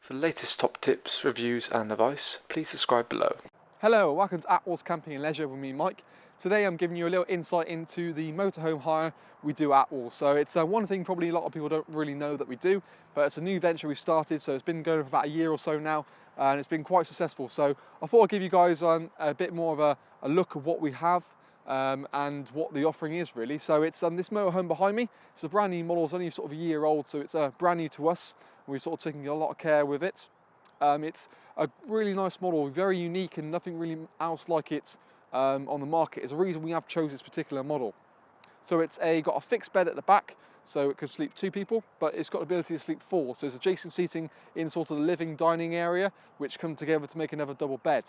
For the latest top tips, reviews and advice, please subscribe below. Hello, welcome to Attwoolls Camping and Leisure with me, Mike. Today I'm giving you a little insight into the motorhome hire we do at Attwoolls. So it's one thing probably a lot of people don't really know that we do, but it's a new venture we've started, so it's been going for about a year or so now, and it's been quite successful. So I thought I'd give you guys a bit more of a look at what we have and what the offering is really. So it's this motorhome behind me. It's a brand new model, it's only sort of a year old, so it's brand new to us. We're sort of taking a lot of care with it. It's a really nice model, very unique and nothing really else like it on the market. It's a reason we have chosen this particular model. So it's got a fixed bed at the back, so it can sleep 2 people, but it's got the ability to sleep 4. So there's adjacent seating in sort of the living dining area, which come together to make another double bed.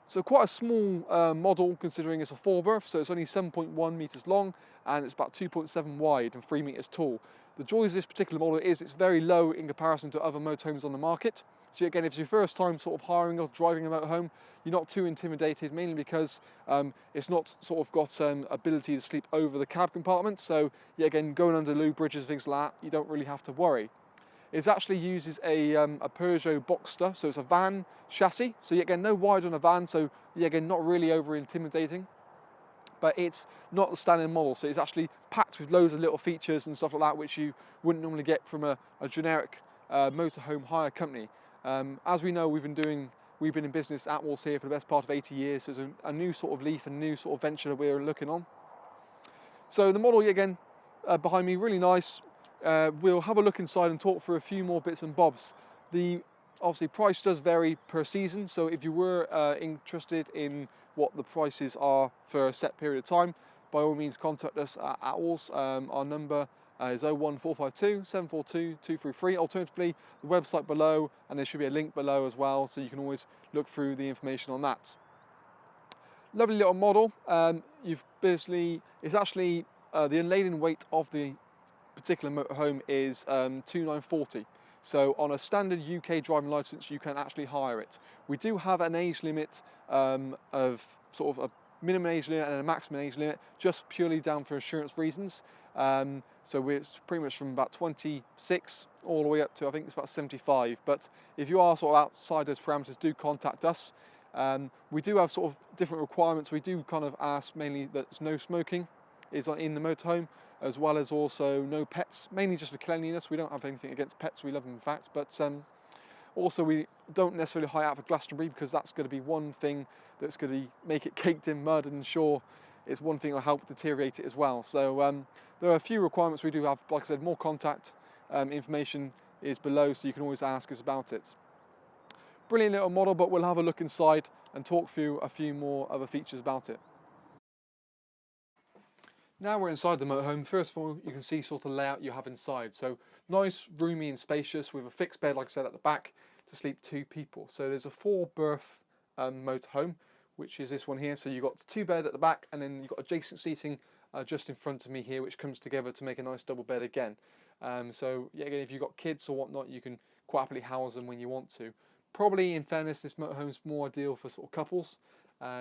So quite a small model considering it's a 4-berth, so it's only 7.1 metres long and it's about 2.7 wide and 3 metres tall. The joys of this particular model is it's very low in comparison to other motorhomes on the market. So again, if it's your first time sort of hiring or driving a motorhome, you're not too intimidated, mainly because it's not sort of got ability to sleep over the cab compartment. So yeah, again, going under loo bridges, things like that, you don't really have to worry. It actually uses a Peugeot Boxster, so it's a van chassis. So yet again, no wide on a van, so yet again, not really over intimidating. But it's not the standard model, so it's actually packed with loads of little features and stuff like that, which you wouldn't normally get from a generic motorhome hire company. As we know, we've been in business at Attwoolls here for the best part of 80 years. So there's a new sort of leaf and new sort of venture that we're looking on. So the model, again, behind me, really nice. We'll have a look inside and talk through a few more bits and bobs. The obviously price does vary per season, so if you were interested in what the prices are for a set period of time, by all means contact us at Attwoolls. Our number is 01452 742 233. Alternatively, the website below, and there should be a link below as well, so you can always look through the information on that. Lovely little model. It's actually the unladen weight of the particular motorhome is 2940. So on a standard UK driving licence, you can actually hire it. We do have an age limit of sort of a minimum age limit and a maximum age limit, just purely down for insurance reasons. So it's pretty much from about 26 all the way up to, I think it's about 75. But if you are sort of outside those parameters, do contact us. We do have sort of different requirements. We do kind of ask mainly that there's no smoking is in the motorhome, as well as also no pets, mainly just for cleanliness. We don't have anything against pets, we love them in fact, but also we don't necessarily hire out for Gloucestershire, because that's going to be one thing that's going to make it caked in mud, and sure, it's one thing that will help deteriorate it as well. So there are a few requirements we do have. Like I said, more contact information is below, so you can always ask us about it. Brilliant little model, but we'll have a look inside and talk through a few more other features about it. Now we're inside the motorhome. First of all, you can see sort of layout you have inside. So nice, roomy and spacious, with a fixed bed, like I said, at the back to sleep 2 people. So there's a 4-berth motorhome, which is this one here. So you've got 2 beds at the back, and then you've got adjacent seating just in front of me here, which comes together to make a nice double bed again. So yeah, again, if you've got kids or whatnot, you can quite happily house them when you want to. Probably, in fairness, this motorhome's more ideal for sort of couples.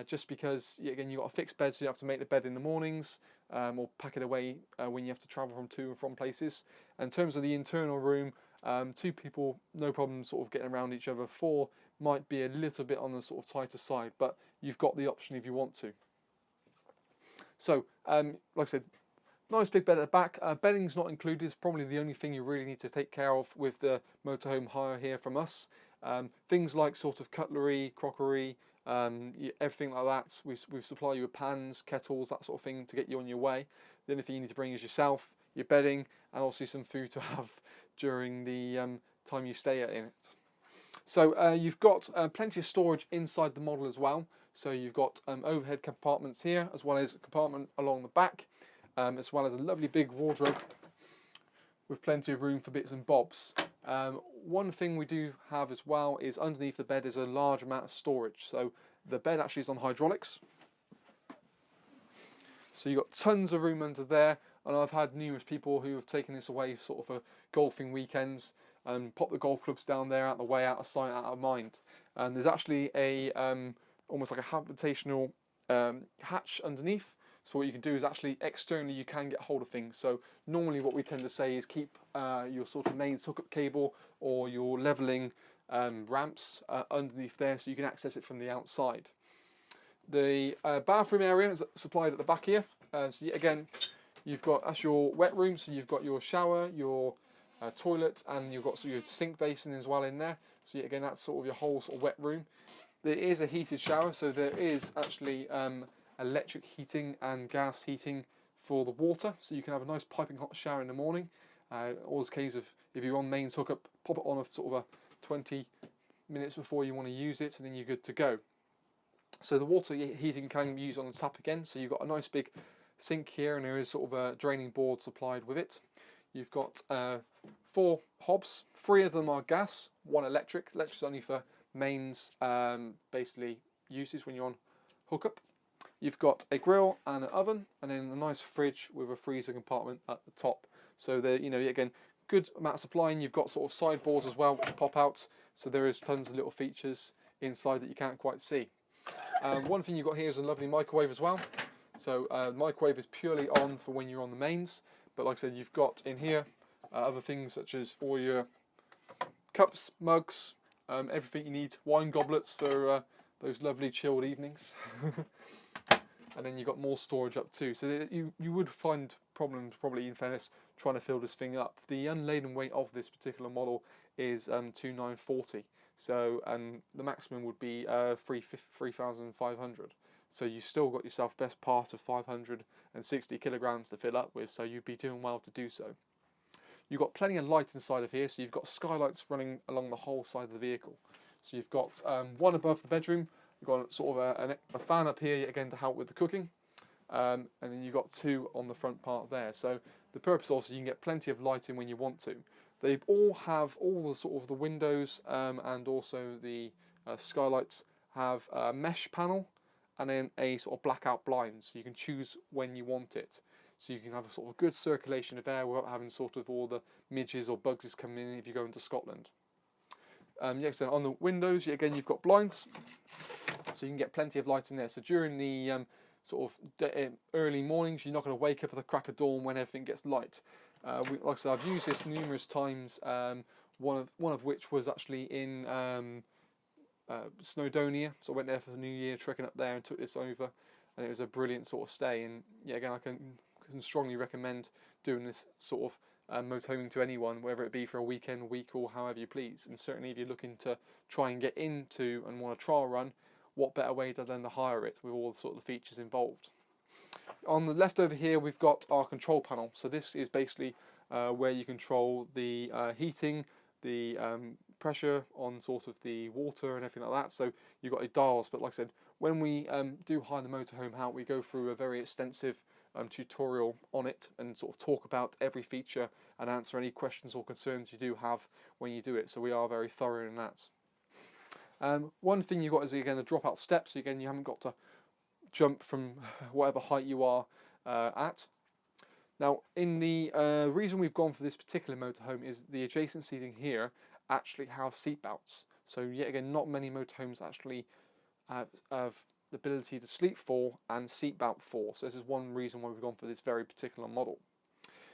Just because, again, you've got a fixed bed, so you have to make the bed in the mornings or pack it away when you have to travel to and from places. And in terms of the internal room, 2 people, no problem sort of getting around each other. 4 might be a little bit on the sort of tighter side, but you've got the option if you want to. So, like I said, nice big bed at the back. Bedding's not included. It's probably the only thing you really need to take care of with the motorhome hire here from us. Things like sort of cutlery, crockery, everything like that. We supply you with pans, kettles, that sort of thing to get you on your way. The only thing you need to bring is yourself, your bedding, and also some food to have during the time you stay in it. So you've got plenty of storage inside the model as well. So you've got overhead compartments here, as well as a compartment along the back, as well as a lovely big wardrobe with plenty of room for bits and bobs. One thing we do have as well is underneath the bed is a large amount of storage. So the bed actually is on hydraulics. So you've got tons of room under there, and I've had numerous people who have taken this away sort of for golfing weekends and pop the golf clubs down there, out the way, out of sight, out of mind. And there's actually a almost like a habitational hatch underneath, So what you can do is actually externally you can get hold of things. So normally what we tend to say is keep your sort of mains hookup cable or your leveling ramps underneath there, so you can access it from the outside. The bathroom area is supplied at the back here. Again, you've got, that's your wet room, so you've got your shower, your toilet, and you've got your sink basin as well in there. So again, that's sort of your whole sort of wet room. There is a heated shower, so there is actually electric heating and gas heating for the water, so you can have a nice piping hot shower in the morning. Always case of, if you're on mains hookup, pop it on a sort of a 20 minutes before you want to use it, and then you're good to go. So the water heating can be used on the tap again, so you've got a nice big sink here, and there is sort of a draining board supplied with it. You've got 4 hobs, 3 of them are gas, 1 electric. Electric's only for mains basically uses when you're on hookup. You've got a grill and an oven, and then a nice fridge with a freezer compartment at the top. So there, again, good amount of supply, and you've got sort of sideboards as well which pop out. So there is tons of little features inside that you can't quite see. One thing you've got here is a lovely microwave as well. So microwave is purely on for when you're on the mains, but like I said, you've got in here other things such as all your cups, mugs, everything you need, wine goblets for those lovely chilled evenings. And then you've got more storage up too. So you would find problems, probably in fairness, trying to fill this thing up. The unladen weight of this particular model is 2,940. So the maximum would be 3,500. So you still got yourself best part of 560 kilograms to fill up with. So you'd be doing well to do so. You've got plenty of light inside of here. So you've got skylights running along the whole side of the vehicle. So you've got one above the bedroom. You've got sort of a fan up here again to help with the cooking, and then you've got 2 on the front part there. So the purpose also, you can get plenty of light in when you want to. They all have all the sort of the windows and also the skylights have a mesh panel and then a sort of blackout blind, so you can choose when you want it. So you can have a sort of good circulation of air without having sort of all the midges or bugs coming in if you go into Scotland. Next, then on the windows, again you've got blinds, so you can get plenty of light in there. So during the sort of early mornings, you're not going to wake up at the crack of dawn when everything gets light. Like I said, I've used this numerous times. One of which was actually in Snowdonia, so I went there for the New Year, trekking up there, and took this over, and it was a brilliant sort of stay. And yeah, again, I can strongly recommend doing this sort of motorhoming to anyone, whether it be for a weekend, week, or however you please. And certainly if you're looking to try and get into and want a trial run, what better way than to hire it with all the sort of features involved. On the left over here we've got our control panel. So this is basically where you control the heating, the pressure on sort of the water and everything like that. So you've got your dials, but like I said, when we do hire the motorhome out, we go through a very extensive tutorial on it and sort of talk about every feature and answer any questions or concerns you do have when you do it. So we are very thorough in that. One thing you've got is again the dropout steps. So again, you haven't got to jump from whatever height you are at. Now, in the reason we've gone for this particular motorhome is the adjacent seating here actually have seat belts. So yet again, not many motorhomes actually have the ability to sleep for and seat belt for. So this is one reason why we've gone for this very particular model.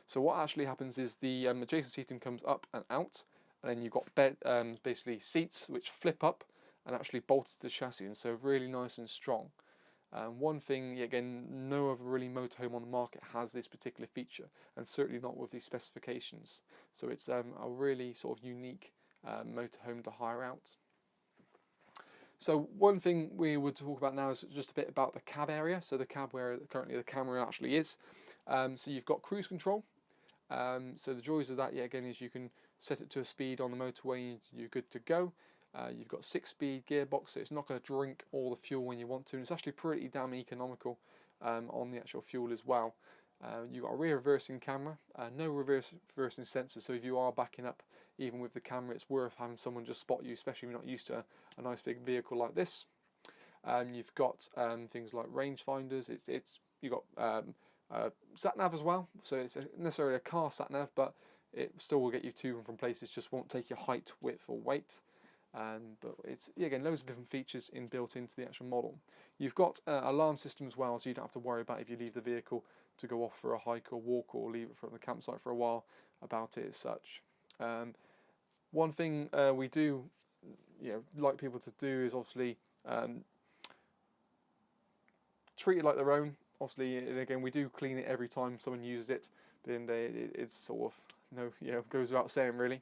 So what actually happens is the adjacent seating comes up and out, and then you've got bed, basically seats which flip up and actually bolt to the chassis, and so really nice and strong. One thing, again, no other really motorhome on the market has this particular feature, and certainly not with these specifications. So it's a really sort of unique motorhome to hire out. So one thing we would talk about now is just a bit about the cab area. So the cab where currently the camera actually is. So you've got cruise control. So the joys of that, yet again, is you can set it to a speed on the motorway and you're good to go. You've got 6-speed gearbox, so it's not going to drink all the fuel when you want to, and it's actually pretty damn economical on the actual fuel as well. You've got a rear reversing camera, no reversing sensor, so if you are backing up, even with the camera, it's worth having someone just spot you, especially if you're not used to a nice big vehicle like this. You've got things like range finders. You've got sat nav as well, so it's necessarily a car sat nav, but it still will get you to and from places, just won't take your height, width, or weight. But it's, again, loads of different features built into the actual model. You've got alarm system as well, so you don't have to worry about if you leave the vehicle to go off for a hike or walk, or leave it from the campsite for a while about it as such. One thing we do, like people to do is obviously treat it like their own. Obviously, and again, we do clean it every time someone uses it, but then it's sort of goes without saying really.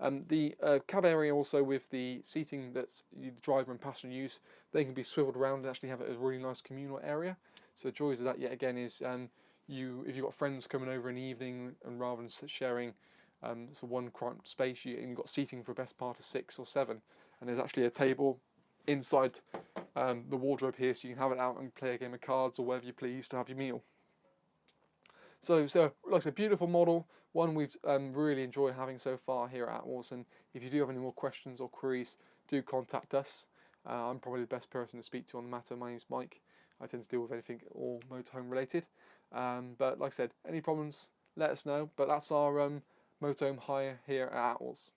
The cab area also, with the seating that the driver and passenger use, they can be swiveled around and actually have it as a really nice communal area. So the joys of that yet again is if you've got friends coming over in the evening, and rather than sharing one cramped space, you've got seating for the best part of 6 or 7, and there's actually a table inside the wardrobe here, so you can have it out and play a game of cards or whatever you please to have your meal. So like I said, beautiful model, one we've really enjoyed having so far here at Attwoolls. And if you do have any more questions or queries, do contact us. I'm probably the best person to speak to on the matter. My name's Mike. I tend to deal with anything all motorhome related. But like I said, any problems, let us know. But that's our motorhome hire here at Attwoolls.